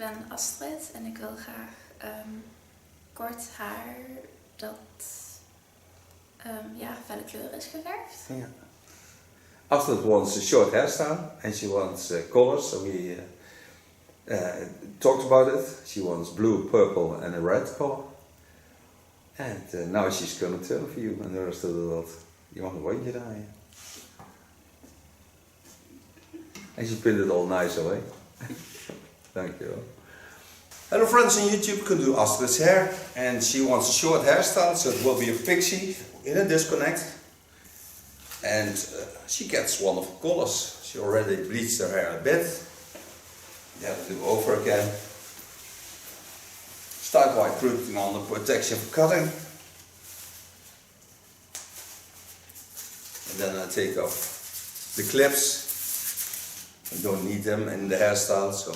ben Astrid en ik wil graag kort haar dat felle kleur is geverfd. Yeah. Astrid wants a short hairstyle and she wants colors, so we talked about it. She wants blue, purple and a red color. And now she's gonna turn for you and the rest of the world. Je mag een rondje draaien. And she pinned it all nice away. Thank you. Hello friends on YouTube, you can do Astrid's hair and she wants a short hairstyle, so it will be a pixie in a disconnect. And she gets wonderful colors. She already bleached her hair a bit. You have to do over again. Start by putting on the protection for cutting. And then I take off the clips. I don't need them in the hairstyle, so.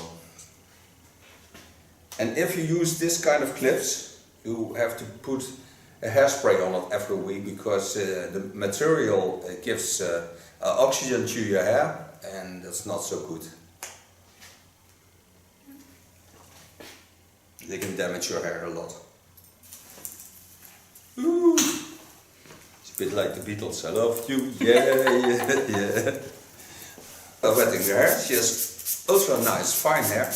And if you use this kind of clips, you have to put a hairspray on it every week because the material gives oxygen to your hair and that's not so good. They can damage your hair a lot. Ooh. It's a bit like the Beatles, I love you, yeah. Wetting her hair, she has also nice fine hair.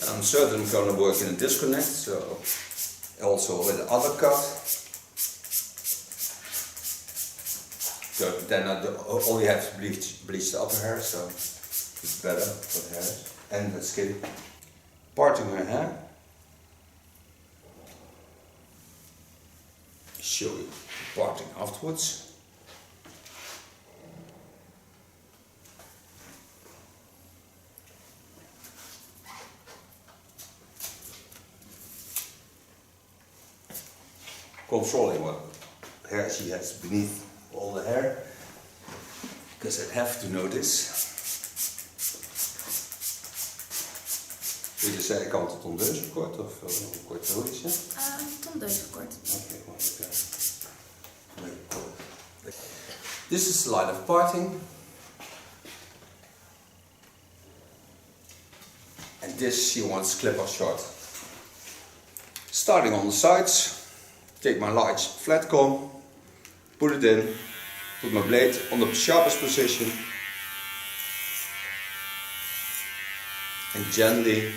I'm certainly going to work in a disconnect, so also with the other cut. So then I only have to bleach the upper hair, so it's better for the hair and the skin. Parting her hair. Show you the parting afterwards. Controlling what hair she has beneath all the hair, because I have to know this. Wil je zeggen, kan het tondeus kort of kort zoiets? Tondeus kort. Okay. This is the line of parting. And this she wants clipper short. Starting on the sides, take my large flat comb, put it in, put my blade on the sharpest position and gently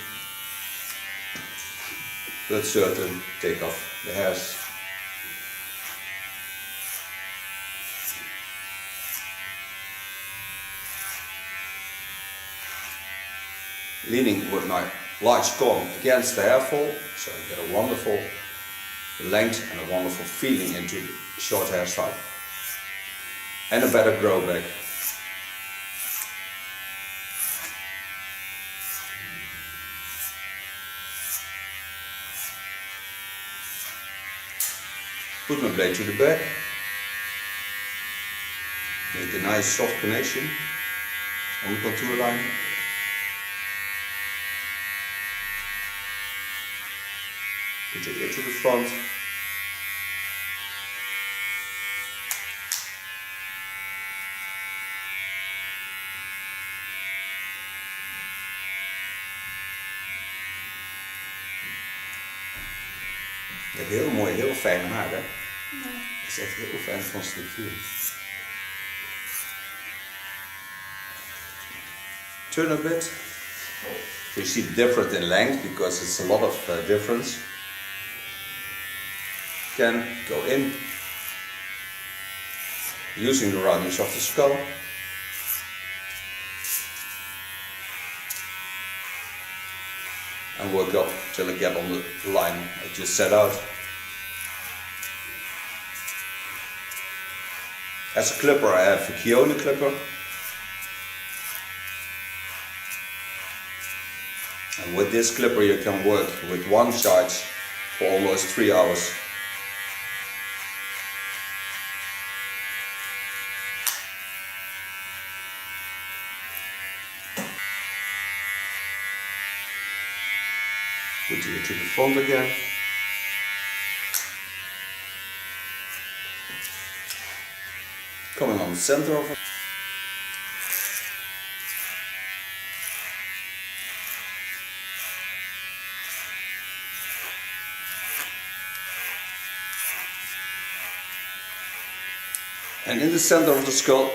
but certain take off the hairs. Leaning with my large comb against the hair fall, so I get a wonderful length and a wonderful feeling into the short hairstyle. And a better grow back. Put my blade to the back. Make a nice soft connection on the contour line. Put your ear to the front. Je hebt heel mooi, heel fijn haar, hè? Nee. Het is echt heel fijn van structuur. Turn a bit. So you see the difference in length because it's a lot of difference. Can go in using the roundness of the skull. And work up till I get on the line I just set out. As a clipper I have a Kiona clipper. And with this clipper you can work with one charge for almost 3 hours. Put it to the front again. Coming on the center of it. And in the center of the skull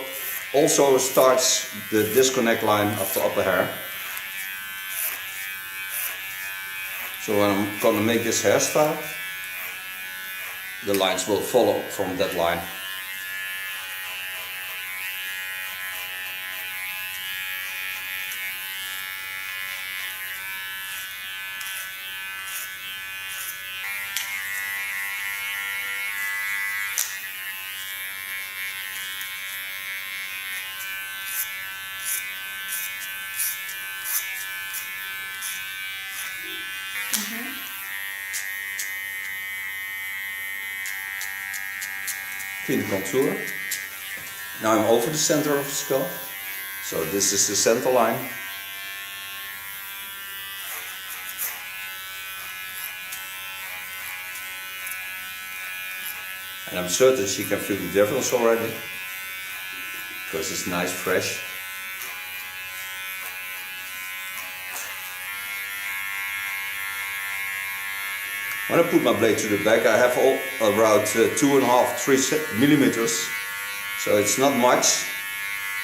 also starts the disconnect line of the upper hair. So when I'm going to make this hairstyle, the lines will follow from that line. Clean the contour. Now I'm over the center of the skull. So this is the center line. And I'm certain she can feel the difference already, because it's nice fresh. When I put my blade to the back, I have around 2.5–3 millimeters, so it's not much,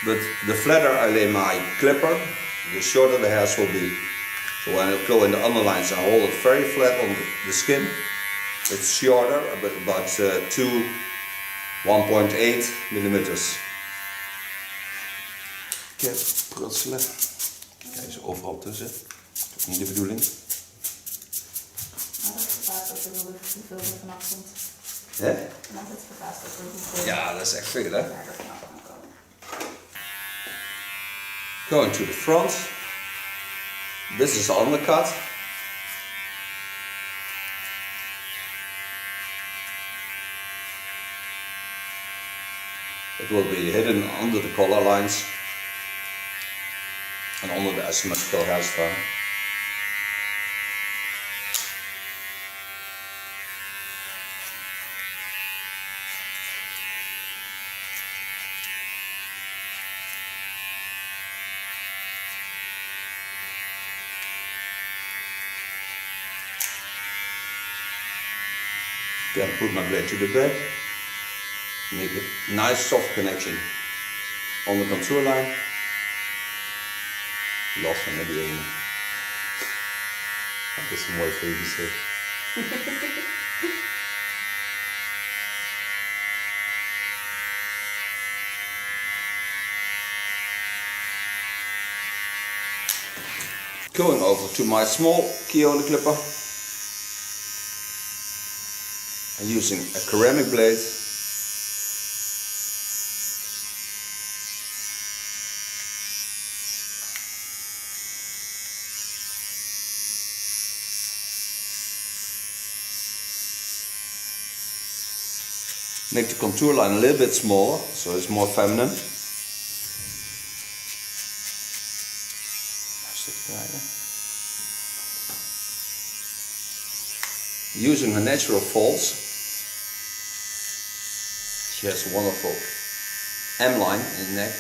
but the flatter I lay my clipper, the shorter the hairs will be. So when I go in the underlines and hold it very flat on the skin, it's shorter, but about 1.8 millimeters. Kijk, prutselen. Kijk, ze overal tussen. Dat is niet de bedoeling. Hoeveel er vanaf komt. Hè? Ik ben altijd verbaasd over hoeveel. Ja, dat is echt veel, hè? Daar er vanaf kan komen. Going to the front. This is the undercut. It will be hidden under the collar lines and under the asymmetrical hairstyle. Then put my blade to the back, make a nice soft connection on the contour line. Lachen met die jongen. Dat is een mooi voor je gezicht. Going over to my small keone clipper. And using a ceramic blade, make the contour line a little bit smaller, so it's more feminine. Using her natural folds, she has a wonderful M-line in the neck.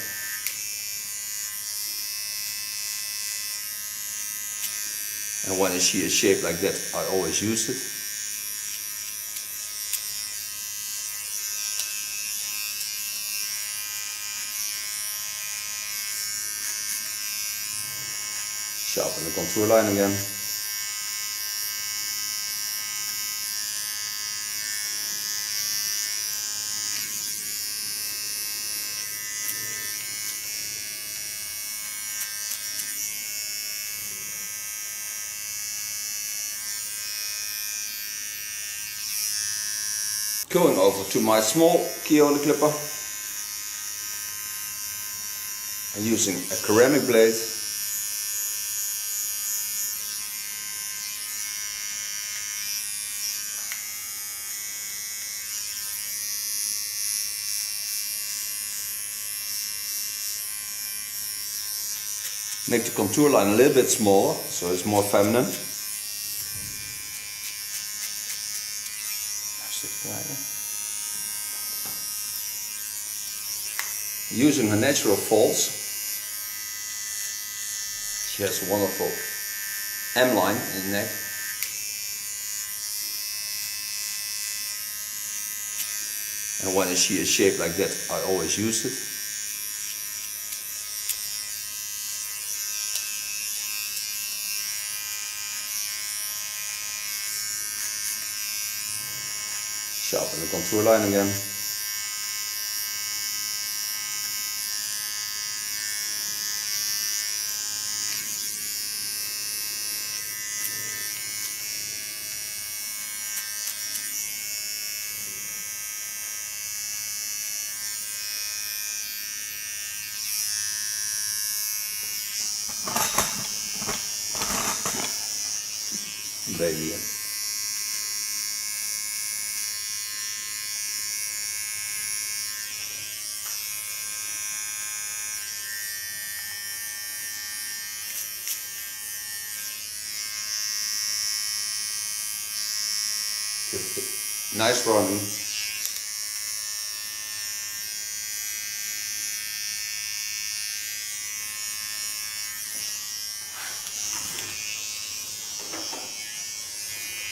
And when she is shaped like that, I always use it. Sharpen the contour line again. Going over to my small keone clipper and using a ceramic blade, make the contour line a little bit smaller, so it's more feminine. using her natural folds. She has a wonderful M-line in the neck. And when I see a shape like that, I always use it. Sharpen the contour line again. Baby. Nice running.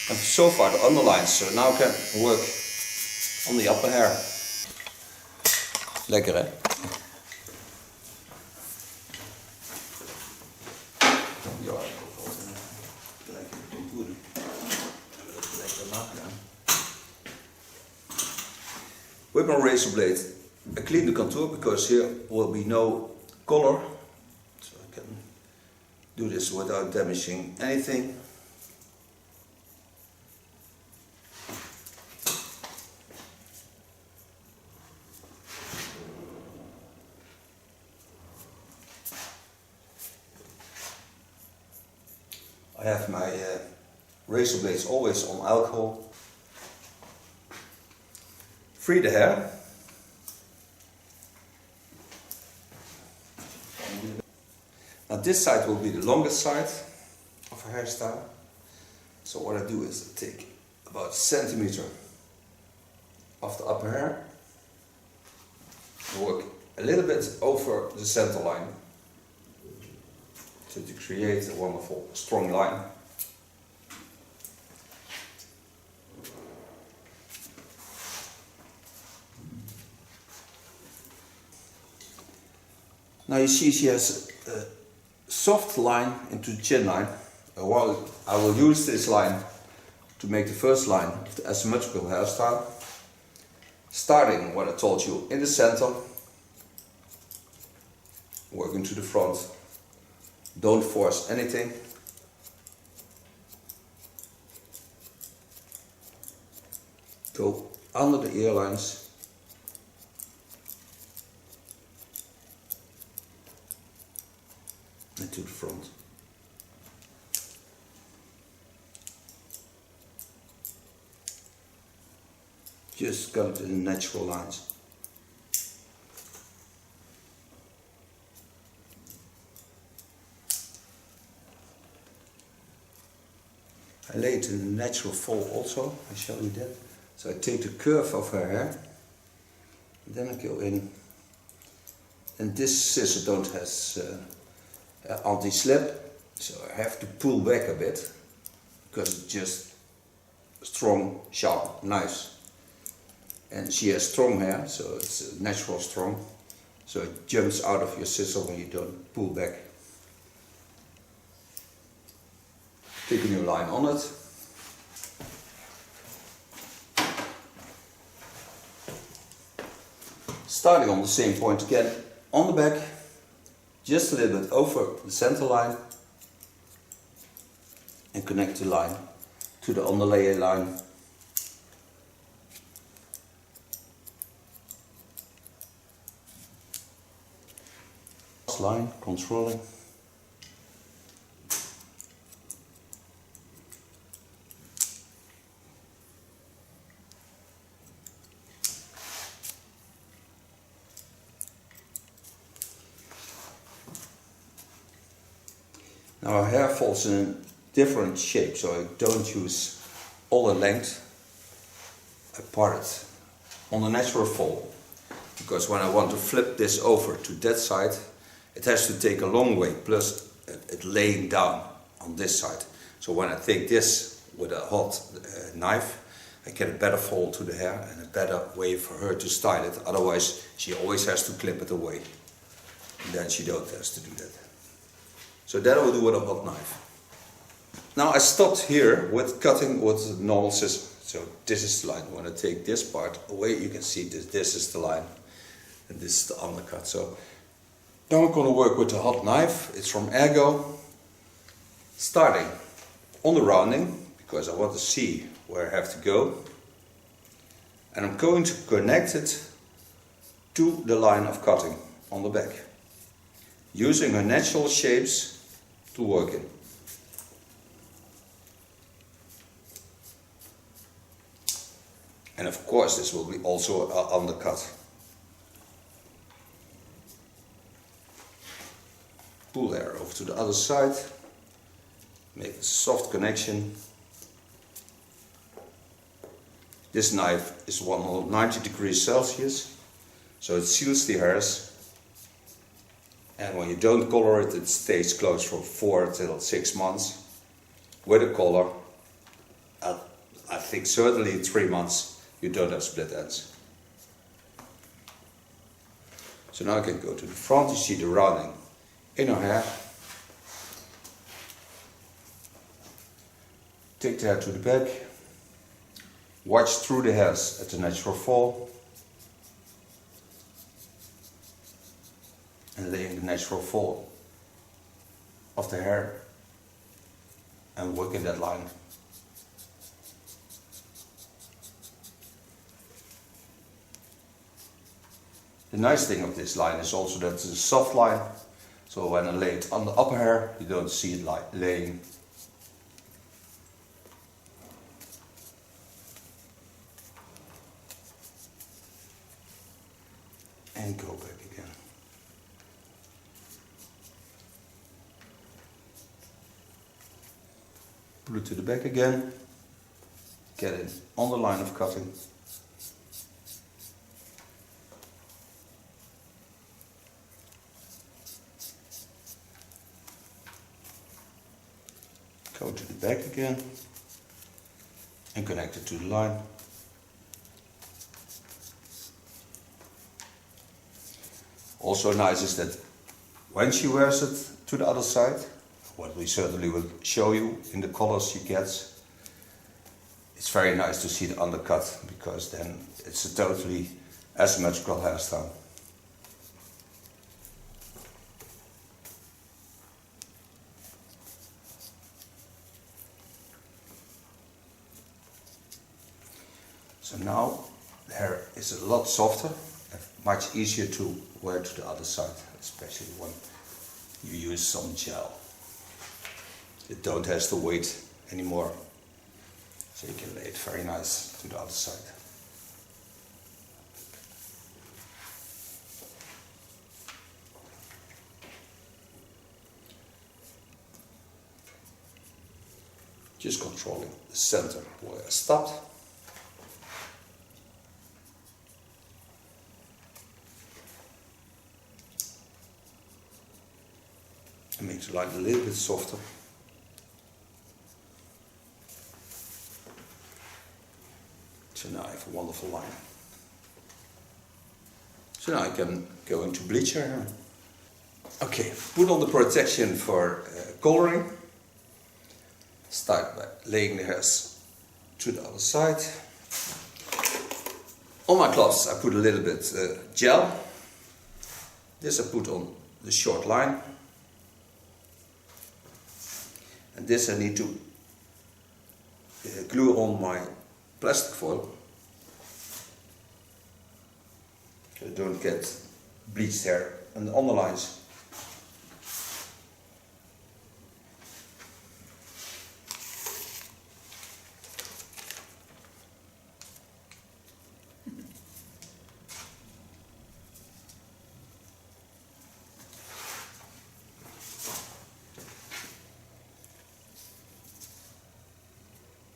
And so far the underlines, so now I can work on the upper hair. Lekker hè? Ja, ik ook altijd gelijk in de contour doen. Lekker maken. With my razor blade, I clean the contour because here will be no color, so I can do this without damaging anything. I have my razor blades always on alcohol. Free the hair. Now this side will be the longest side of a hairstyle. So what I do is I take about a centimeter of the upper hair, work a little bit over the center line to create a wonderful strong line. Now you see she has a soft line into the chin line. While I will use this line to make the first line of the asymmetrical hairstyle. Starting what I told you in the center, working to the front. Don't force anything. Go under the ear lines. And to the front. Just cut it in natural lines. I lay it in a natural fall also, I show you that. So I take the curve of her hair, and then I go in. And this scissor don't has anti-slip, so I have to pull back a bit, because it's just strong, sharp, nice. And she has strong hair, so it's natural strong, so it jumps out of your scissor when you don't pull back. Take a new line on it. Starting on the same point again, on the back, just a little bit over the center line, and connect the line to the underlayer line. Line, controlling. Now our hair falls in different shapes, so I don't use all the length. I part it on the natural fall. because when I want to flip this over to that side, it has to take a long way, plus it laying down on this side. So when I take this with a hot knife, I get a better fall to the hair and a better way for her to style it. Otherwise, she always has to clip it away. And then she don't have to do that. So that I will do with a hot knife. Now I stopped here with cutting with normal scissors. So this is the line. When I take this part away, you can see this is the line. And this is the undercut. So now I'm going to work with the hot knife. It's from Ergo. Starting on the rounding, because I want to see where I have to go. And I'm going to connect it to the line of cutting on the back. Using her natural shapes to work in. And of course this will be also an undercut. Pull the hair over to the other side. Make a soft connection. This knife is 190 degrees Celsius, so it seals the hairs. And when you don't color it, it stays closed for 4 till 6 months. With a color, I think certainly 3 months, you don't have split ends. So now I can go to the front. You see the rounding in her hair. Take the hair to the back. Watch through the hairs at the natural fall. And laying the natural fall of the hair and work in that line. The nice thing of this line is also that it's a soft line, so when I lay it on the upper hair, you don't see it like laying. And go back again. Pull it to the back again. Get it on the line of cutting. Go to the back again and connect it to the line. Also nice is that when she wears it to the other side, what we certainly will show you in the colors she gets, it's very nice to see the undercut, because then it's a totally asymmetrical hairstyle. So now the hair is a lot softer, and much easier to wear to the other side, especially when you use some gel. It don't have the weight anymore, so you can lay it very nice to the other side. Just controlling the center where I stopped. And makes the line a little bit softer. So now I have a wonderful line. So now I can go into bleach her hair. Okay, put on the protection for coloring. Start by laying the hairs to the other side. On my gloves I put a little bit gel. This I put on the short line. And this I need to glue on my plastic foil. So I don't get bleached hair and on the lines.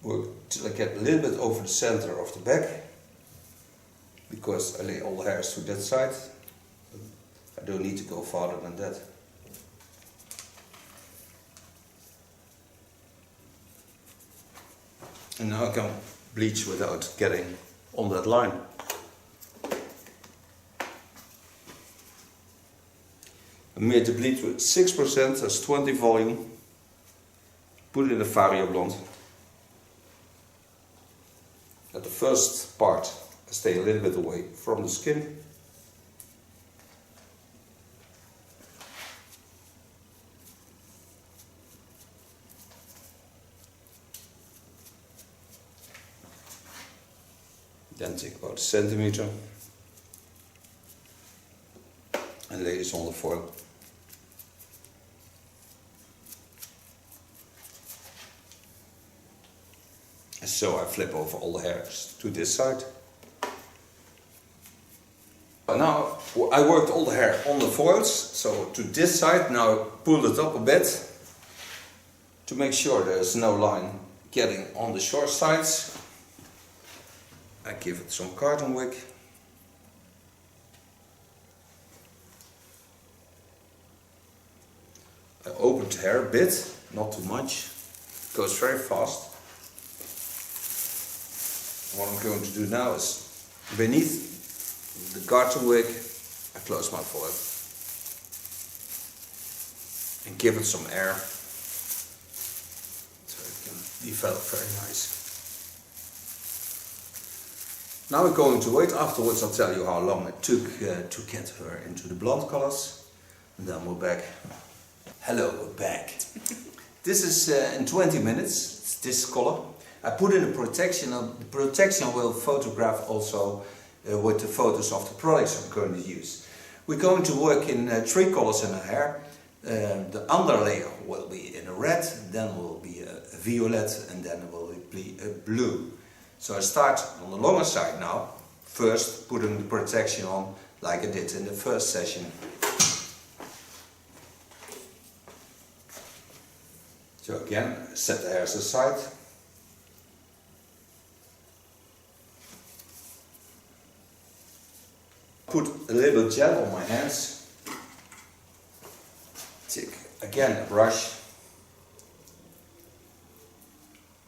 Work till I get a little bit over the center of the back, because because I lay all the hairs to that side. I don't need to go farther than that. And now I can bleach without getting on that line. I made the bleach with 6%, that's 20 volume. Put it in a Vario blonde. At the first part, I stay a little bit away from the skin. Then take about a centimeter and lay this on the foil. And so I flip over all the hairs to this side. Now I worked all the hair on the foils, so to this side. Now pull it up a bit to make sure there's no line getting on the short sides. I give it some carton wick. I open the hair a bit, not too much. It goes very fast. What I'm going to do now is beneath the carton wick, I close my foil and give it some air so it can develop very nice. Now we're going to wait. Afterwards I'll tell you how long it took to get her into the blonde colors. And then we're back. Hello, we're back. This is in 20 minutes, it's this color. I put in a protection. The protection will photograph also with the photos of the products I'm going to use. We're going to work in 3 colors in her hair. The underlayer will be in a red, then will be a violet, and then will be a blue. So I start on the longer side now, first putting the protection on like I did in the first session. So again, set the hairs aside. Put a little gel on my hands. Take again a brush.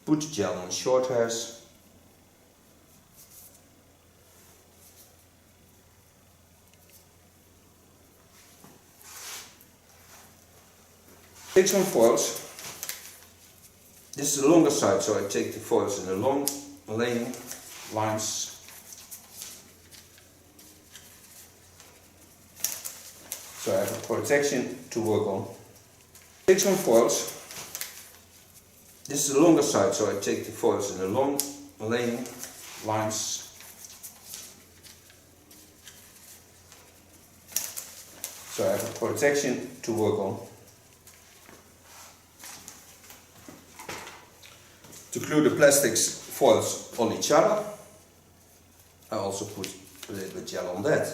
Put gel on short hairs. Take some foils. This is the longer side, so I take the foils in the long laying lines. So I have a protection to work on. Take some foils. This is the longer side, so I take the foils in the long laying lines. So I have a protection to work on. To glue the plastics foils on each other, I also put a little bit gel on that.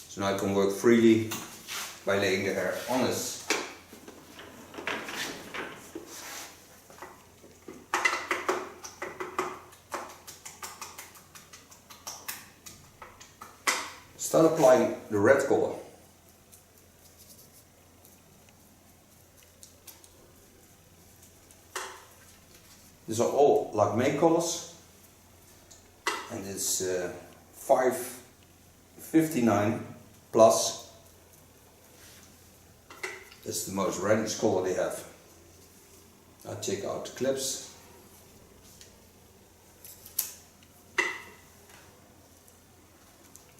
So now I can work freely by laying the hair on this. Start applying the red color. These are all Lacme colors, and it's 559 plus. That's the most reddish color they have. I'll check out the clips.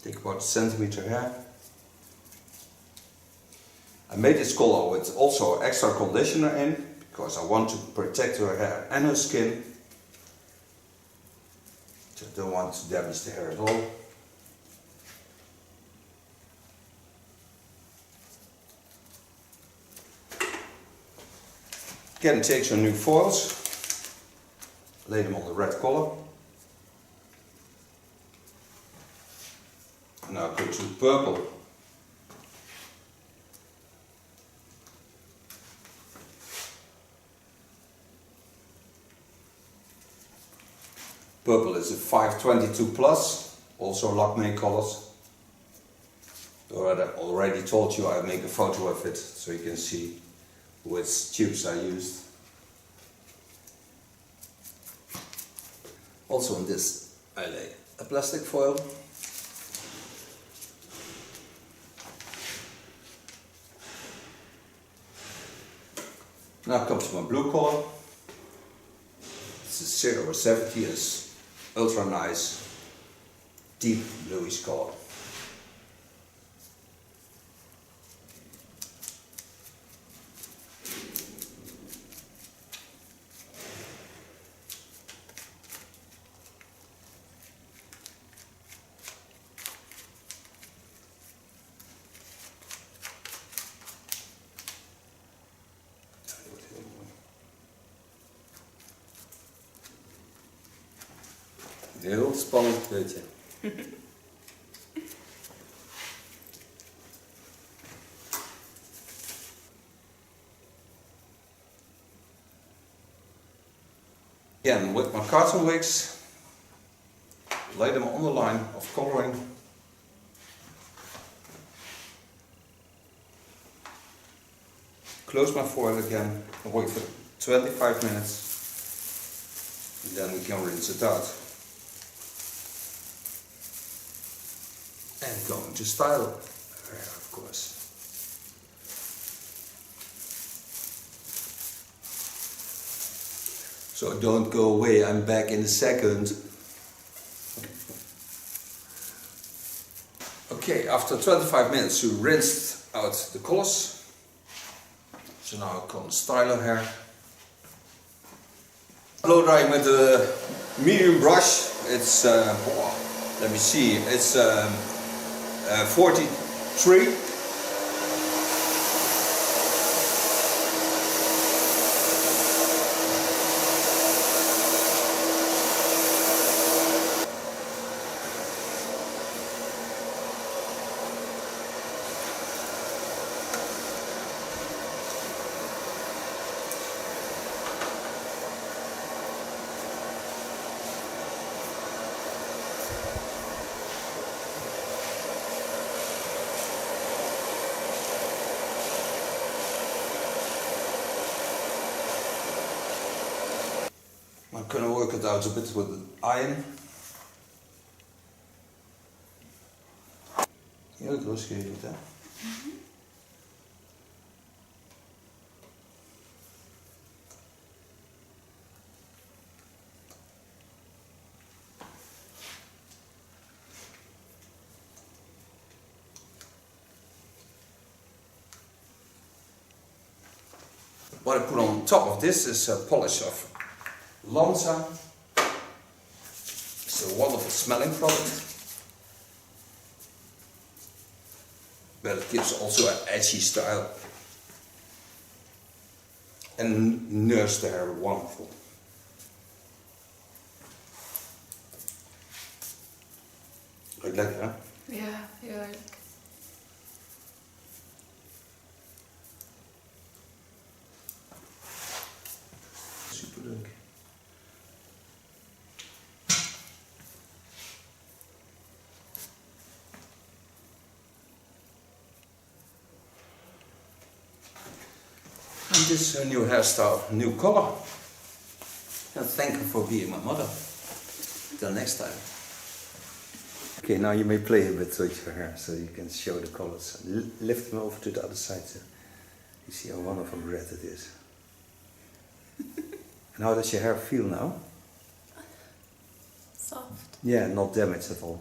Take about a centimeter here. I made this color with also extra conditioner in because I want to protect her hair and her skin. So I don't want to damage the hair at all. Again, take some new foils, lay them on the red color. Now go to purple. Purple is a 522 plus, also Lakme colors. I already told you I make a photo of it so you can see which tubes I used. Also on this I lay a plastic foil. Now comes my blue color. It's a 070, it's ultra nice, deep bluish color. Heel spannend, weet je. Again, with my carton wigs, lay them on the line of coloring. Close my foil again and wait for 25 minutes. And then we can rinse it out. And going to style hair, of course. So don't go away, I'm back in a second. Okay, after 25 minutes you rinsed out the colors. So now I can style hair. Blow drying with a medium brush. It's, let me see, it's 43. I'm going to work it out a bit with an iron. Heel losgeven, hè? What I put on top of this is a polish of Lanza. It's a wonderful smelling product, but it gives also an edgy style and nurse the hair wonderful. Ruikt lekker, hè? Ja, heel erg. Superleuk. And this is a new hairstyle, new color. And thank you for being my mother. Till next time. Okay, now you may play a bit with your hair so you can show the colors. Lift them over to the other side so you see how wonderful red it is. And how does your hair feel now? Soft. Yeah, not damaged at all.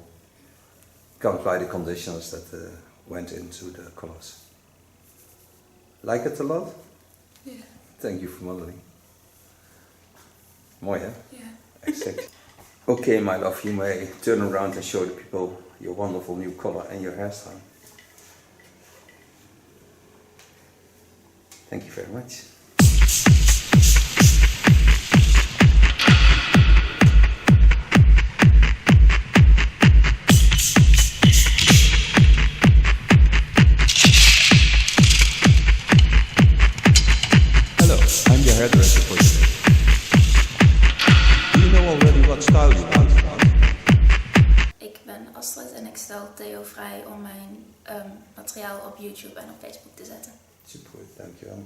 Can't apply the conditioners that went into the colors. Like it a lot? Yeah. Thank you for modeling. Mooi, hè? Yeah. Exactly. Okay, my love, you may turn around and show the people your wonderful new color and your hairstyle. Thank you very much. Hello, I'm your hairdresser for today. Do you know already what style you want? Astrid en ik stel Theo vrij om mijn materiaal op YouTube en op Facebook te zetten. Supergoed, dankjewel.